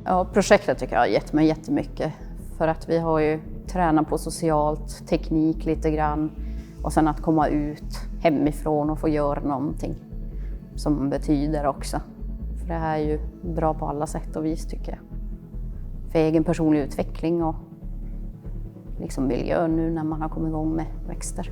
Ja, projektet tycker jag har gett mig jättemycket. För att vi har ju tränat på socialt, teknik lite grann. Och sen att komma ut hemifrån och få göra någonting som betyder också. För det här är ju bra på alla sätt och vis tycker jag. För egen personlig utveckling och liksom miljö nu när man har kommit igång med växter.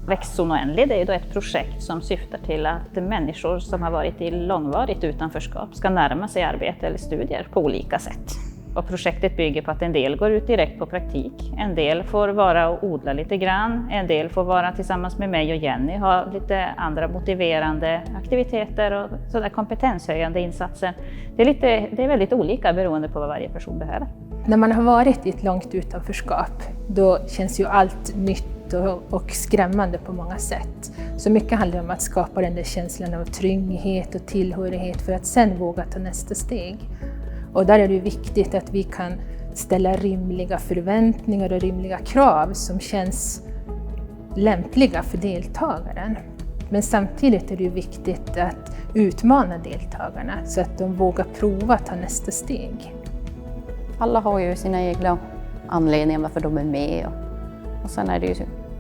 Växtzon Oändlig, det är ju då ett projekt som syftar till att människor som har varit i långvarigt utanförskap ska närma sig arbete eller studier på olika sätt. Och projektet bygger på att en del går ut direkt på praktik, en del får vara och odla lite grann, en del får vara tillsammans med mig och Jenny, ha lite andra motiverande aktiviteter och sådär kompetenshöjande insatser. Det är väldigt olika beroende på vad varje person behöver. När man har varit i ett långt utanförskap, då känns ju allt nytt och skrämmande på många sätt. Så mycket handlar om att skapa den där känslan av trygghet och tillhörighet för att sen våga ta nästa steg. Och där är det viktigt att vi kan ställa rimliga förväntningar och rimliga krav som känns lämpliga för deltagaren. Men samtidigt är det viktigt att utmana deltagarna så att de vågar prova att ta nästa steg. Alla har ju sina egna anledningar varför de är med. Och sen är det ju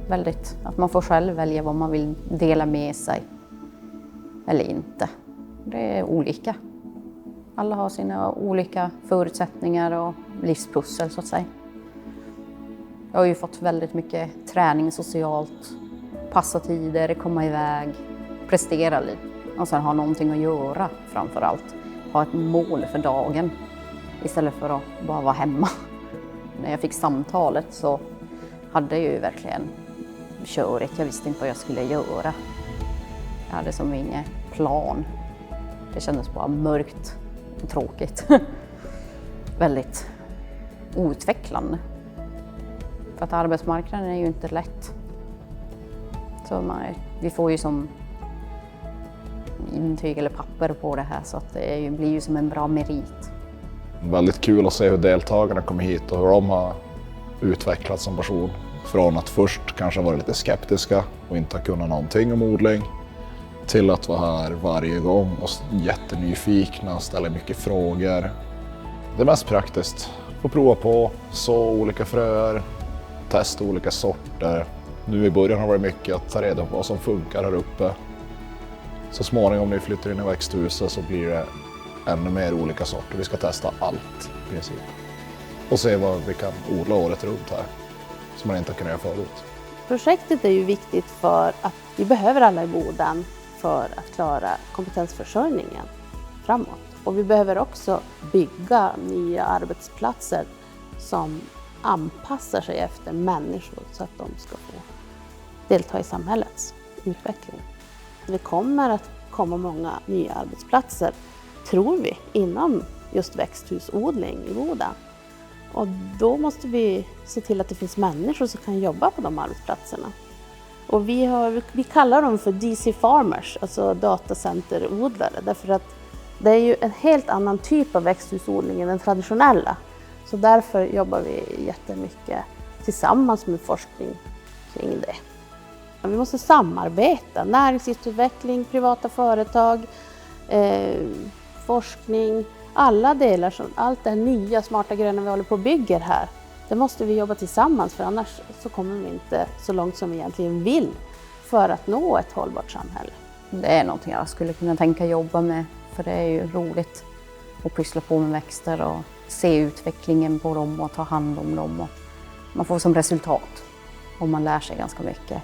väldigt att man får själv välja vad man vill dela med sig eller inte. Det är olika. Alla har sina olika förutsättningar och livspussel så att säga. Jag har ju fått väldigt mycket träning socialt, passa tider, komma iväg, prestera lite. Och sen ha någonting att göra framför allt. Ha ett mål för dagen istället för att bara vara hemma. När jag fick samtalet så hade jag ju verkligen körigt. Jag visste inte vad jag skulle göra. Jag hade som ingen plan. Det kändes bara mörkt och tråkigt. Väldigt outvecklande. För att arbetsmarknaden är ju inte lätt. Så vi får ju som intyg eller papper på det här så att det blir ju som en bra merit. Väldigt kul att se hur deltagarna kommer hit och hur de har utvecklats som person. Från att först kanske vara lite skeptiska och inte ha kunnat någonting om odling till att vara här varje gång och jättenyfikna och ställa mycket frågor. Det är mest praktiskt. Få prova på, så olika fröer, testa olika sorter. Nu i början har det varit mycket att ta reda på vad som funkar här uppe. Så småningom när vi flyttar in i växthuset så blir det ännu mer olika sorter. Vi ska testa allt i princip. Och se vad vi kan odla året runt här. Som man inte har kunnat göra förut. Projektet är ju viktigt för att vi behöver alla i Boden för att klara kompetensförsörjningen framåt. Och vi behöver också bygga nya arbetsplatser som anpassar sig efter människor så att de ska få delta i samhällets utveckling. Det kommer att komma många nya arbetsplatser, tror vi, inom just växthusodling i Boden. Och då måste vi se till att det finns människor som kan jobba på de arbetsplatserna. Och vi kallar dem för DC Farmers, alltså datacenterodlare, därför att det är ju en helt annan typ av växthusodling än den traditionella. Så därför jobbar vi jättemycket tillsammans med forskning kring det. Vi måste samarbeta, näringslivsutveckling, privata företag, forskning, alla delar, allt det nya smarta gröna vi håller på och bygger här. Det måste vi jobba tillsammans för annars så kommer vi inte så långt som vi egentligen vill för att nå ett hållbart samhälle. Det är någonting jag skulle kunna tänka jobba med för det är ju roligt att pyssla på med växter och se utvecklingen på dem och ta hand om dem. Och man får som resultat och man lär sig ganska mycket.